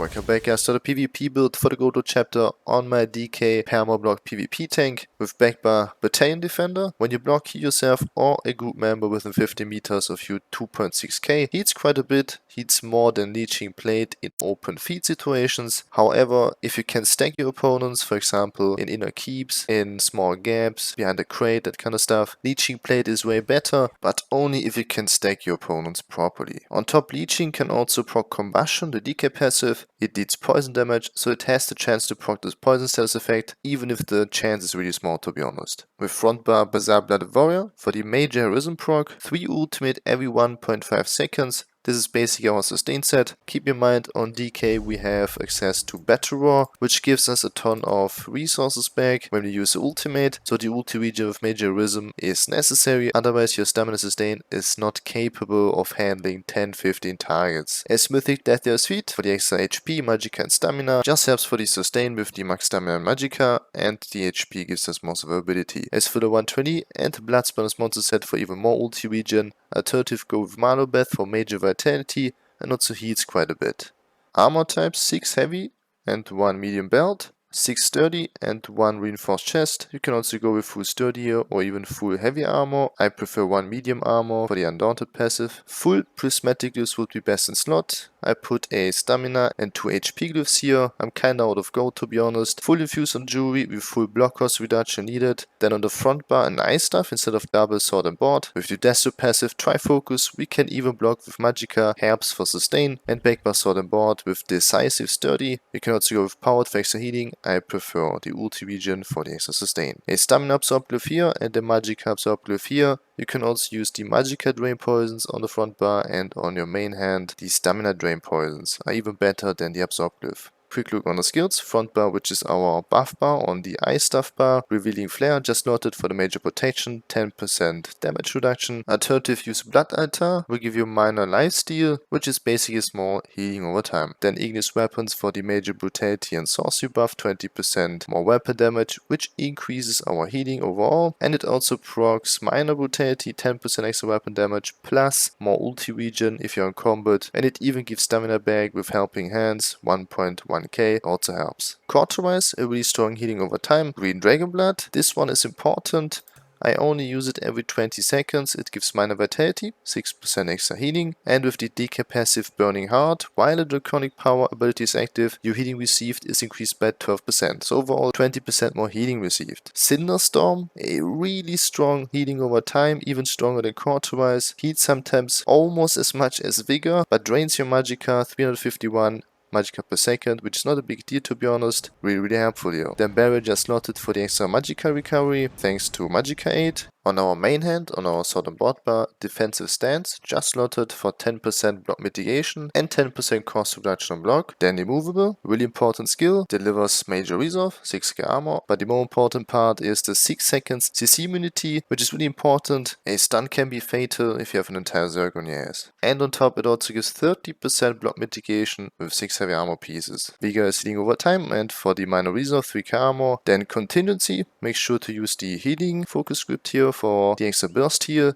Welcome back guys to the PvP build for the Goto chapter on my DK Perma block PvP tank with Backbar Battalion Defender. When you block, heal yourself or a group member within 50 meters of you 2.6k. Heats quite a bit, heats more than Leeching Blade in open feed situations. However, if you can stack your opponents, for example in inner keeps, in small gaps, behind a crate, that kind of stuff, Leeching Blade is way better, but only if you can stack your opponents properly. On top, Leeching can also proc Combustion, the DK passive. It deals poison damage, so it has the chance to proc this poison status effect, even if the chance is really small, to be honest. With Frontbar Bazaar Blooded Warrior for the major heroism proc, 3 ultimate every 1.5 seconds. This is basically our sustain set. Keep in mind, on DK we have access to Battle Roar, which gives us a ton of resources back when we use the ultimate, so the ulti regen with major heroism is necessary, otherwise your stamina sustain is not capable of handling 10-15 targets. As Mythic Death Dealer's Feet for the extra HP, Magicka and stamina, just helps for the sustain with the max stamina and Magicka, and the HP gives us more survivability. As for the 120 and Bloodspawner's monster set for even more ulti regen, alternative go with Malobeth for major vitality and also heals quite a bit. Armor types 6 heavy and 1 medium belt, 6 sturdy and 1 reinforced chest. You can also go with full sturdy here or even full heavy armor. I prefer 1 medium armor for the Undaunted passive. Full prismatic glyphs would be best in slot. I put a stamina and 2 HP glyphs here. I'm kinda out of gold, to be honest. Full infuse on jewelry with full block cost reduction needed. Then on the front bar, a nice stuff instead of double sword and board. With the Death passive Trifocus, we can even block with Magicka, helps for sustain, and Backbar sword and board with Decisive sturdy. You can also go with powered for extra healing. I prefer the ulti regen for the extra sustain. A stamina absorb glyph here and a Magicka absorb glyph here. You can also use the Magicka drain poisons on the front bar, and on your main hand the stamina drain poisons are even better than the absorb glyph. Quick look on the skills. Front bar, which is our buff bar on the ice stuff bar. Revealing Flare, just slotted for the major protection, 10% damage reduction. Alternative use Blood Altar, will give you minor lifesteal, which is basically small healing over time. Then Ignis Weapons for the major brutality and sorcery buff, 20% more weapon damage, which increases our healing overall. And it also procs minor brutality, 10% extra weapon damage, plus more ulti regen if you're in combat. And it even gives stamina back with Helping Hands, 1.1k, also helps. Cauterize, a really strong healing over time. Green Dragon Blood, this one is important. I only use it every 20 seconds. It gives minor vitality, 6% extra healing, and with the DK passive Burning Heart, while the Draconic Power ability is active, your healing received is increased by 12%, so overall 20% more healing received. Cinderstorm, a really strong healing over time, even stronger than Cauterize. Heals sometimes almost as much as Vigor, but drains your Magicka, 351 Magicka per second, which is not a big deal, to be honest. Really helpful here. Then Barrier just slotted for the extra Magicka recovery, thanks to Magicka 8. On our main hand, on our sword and board bar, Defensive Stance, just slotted for 10% block mitigation and 10% cost reduction on block. Then Immovable, really important skill, delivers major resolve, 6k armor, but the more important part is the 6 seconds CC immunity, which is really important. A stun can be fatal if you have an entire Zerg on your ass. And on top it also gives 30% block mitigation with 6 heavy armor pieces. Vigor is healing over time, and for the minor resolve, 3k armor. Then Contingency, make sure to use the healing focus script here for the extra burst heal.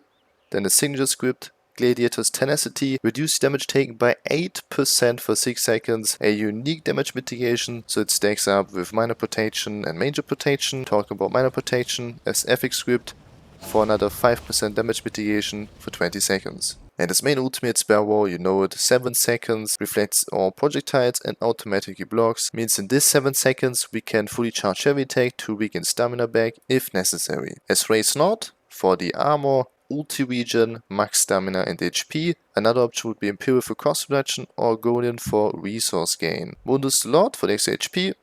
Then the signature script, Gladiator's Tenacity, reduce damage taken by 8% for 6 seconds, a unique damage mitigation, so it stacks up with minor protection and major protection. Talking about minor protection, as FX script for another 5% damage mitigation for 20 seconds. And his main ultimate Spare Wall, you know it, 7 seconds, reflects all projectiles and automatically blocks, means in this 7 seconds we can fully charge heavy attack to regain stamina back if necessary. As Raise Not, for the armor, ulti regen, max stamina and HP. Another option would be Imperial for cost reduction or Golden for resource gain. Mundus the Lord for the extra HP.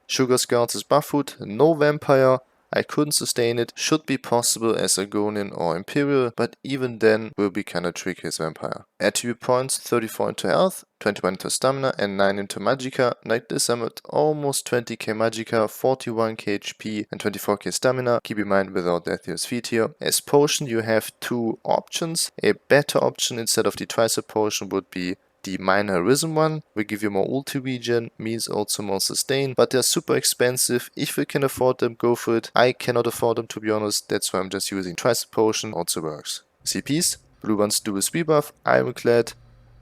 Sugar Scouts is Buffwood, no Vampire. I couldn't sustain it, should be possible as Argonian or Imperial, but even then will be kinda tricky as Vampire. Attribute points, 34 into health, 21 into stamina and 9 into Magicka. Like this I'm at almost 20k Magicka, 41k HP and 24k stamina. Keep in mind without Death Dealer's Feet here. As potion you have 2 options. A better option instead of the Tricep potion would be the minor heroism one, will give you more ulti regen, means also more sustain, but they're super expensive. If you can afford them, go for it. I cannot afford them, to be honest, that's why I'm just using Tricep potion, also works. CPs, blue ones do a speed buff, Ironclad,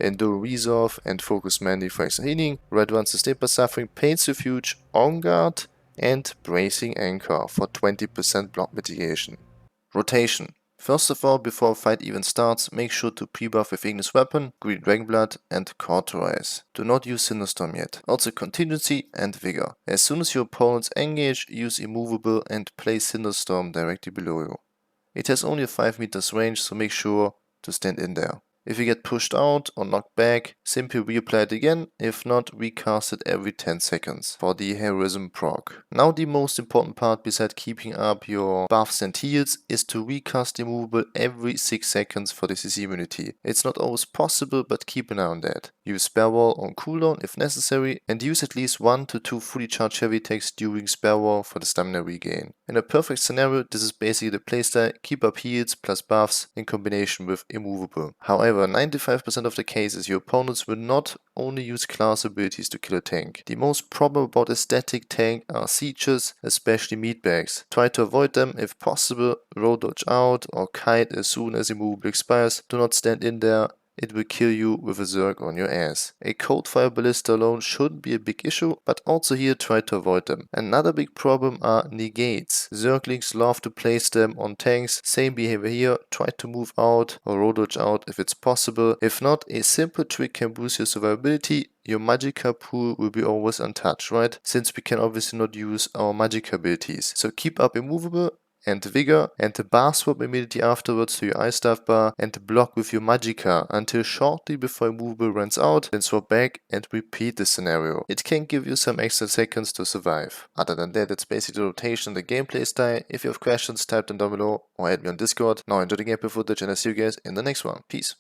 Endure Resolve and Focus Manly for extra healing. Red runs the Stamplar Suffering, Pain's Refuge, On Guard, and Bracing Anchor for 20% block mitigation. Rotation. First of all, before a fight even starts, make sure to pre-buff with Ignis Weapon, Green Dragonblood, and Cauterize. Do not use Cinderstorm yet. Also Contingency and Vigor. As soon as your opponents engage, use Immovable and place Cinderstorm directly below you. It has only a 5 meters range, so make sure to stand in there. If you get pushed out or knocked back, simply reapply it again, if not, recast it every 10 seconds for the Heroism proc. Now the most important part besides keeping up your buffs and heals is to recast Immovable every 6 seconds for the CC immunity. It's not always possible, but keep an eye on that. Use Spare Wall on cooldown if necessary, and use at least 1 to 2 fully charged heavy attacks during Spare Wall for the stamina regain. In a perfect scenario, this is basically the playstyle: keep up heals plus buffs in combination with Immovable. However, 95% of the cases your opponents will not only use class abilities to kill a tank. The most problem about a static tank are sieges, especially meatbags. Try to avoid them if possible, roll dodge out or kite as soon as Immovable expires. Do not stand in there. It will kill you with a Zerg on your ass. A Codefire Ballista alone shouldn't be a big issue, but also here try to avoid them. Another big problem are negates. Zerglings love to place them on tanks. Same behavior here. Try to move out or roll dodge out if it's possible. If not, a simple trick can boost your survivability. Your Magicka pool will be always untouched, right? Since we can obviously not use our Magicka abilities. So keep up Immovable and Vigor, and the bar swap immediately afterwards to your ice staff bar, and block with your Magicka until shortly before Immovable runs out, then swap back and repeat the scenario. It can give you some extra seconds to survive. Other than that, it's basically the rotation and the gameplay style. If you have questions, type them down below or add me on Discord. Now enjoy the gameplay footage and I'll see you guys in the next one. Peace.